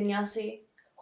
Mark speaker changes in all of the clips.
Speaker 1: दुनिया से।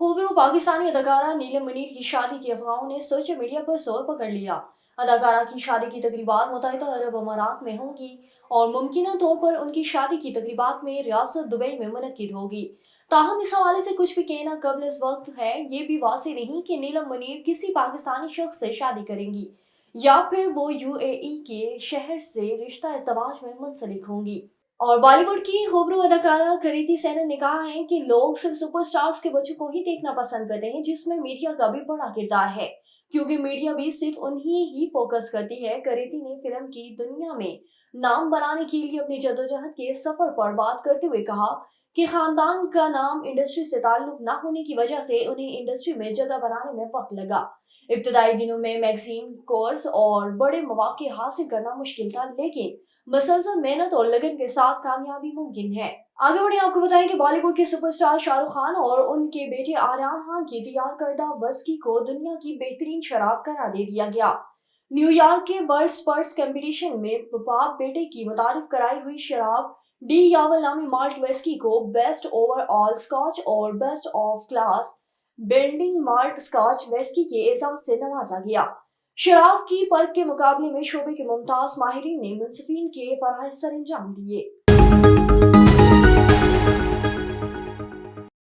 Speaker 1: हुबरू पाकिस्तानी अदाकारा नीलम मुनीर की शादी की अफवाहों ने सोशल मीडिया पर जोर पकड़ लिया। अदाकारा की शादी की तकरीबात मुत्तहिदा अरब अमारात में होंगी और मुमकिन तौर पर उनकी शादी की तकरीबात में रियासत दुबई में मुनक्किद होगी। ताहम इस हवाले से कुछ भी कहना कबल इस वक्त है ये भी वाज़ेह नहीं कि नीलम मुनीर किसी पाकिस्तानी शख्स से शादी करेंगी या फिर वो यूएई के शहर से रिश्ता इज़्दवाज में मुंसलिक होंगी। और बॉलीवुड की हुबरू अदाकारा कृति सेनन ने कहा है कि लोग सिर्फ सुपरस्टार्स के बच्चों को ही देखना पसंद करते हैं, जिसमें मीडिया का भी बड़ा किरदार है, क्योंकि मीडिया भी सिर्फ उन्हीं ही फोकस करती है। कृति ने फिल्म की दुनिया में नाम बनाने के लिए अपनी जद्दोजहद के सफर पर बात करते हुए कहा कि खानदान का नाम इंडस्ट्री से ताल्लुक न होने की वजह से उन्हें इंडस्ट्री में जगह बनाने में वक्त लगा। इब्तदाई दिनों में मैगजीन कोर्स और बड़े मौके हासिल करना मुश्किल था, लेकिन मसलसल मेहनत और लगन के साथ कामयाबी मुमकिन है। आगे बढ़े आपको बताएं कि बॉलीवुड के सुपरस्टार शाहरुख खान और उनके बेटे आर्यन खान की तैयार करदा वस्की को दुनिया की बेहतरीन शराब करार दे दिया गया। न्यूयॉर्क के वर्ल्ड स्पर्ट्स कंपटीशन में बाप बेटे की मुतारिफ कराई हुई शराब डी यावल नामी माल्ट विस्की को बेस्ट ओवरऑल स्कॉच और best of class blending malt Scotch whisky के एजाज से नवाजा गया। शराब की परख के मुकाबले में शोबे के मुमताज माहिरीन ने मुंसिफिन के फराइज सर अंजाम दिए।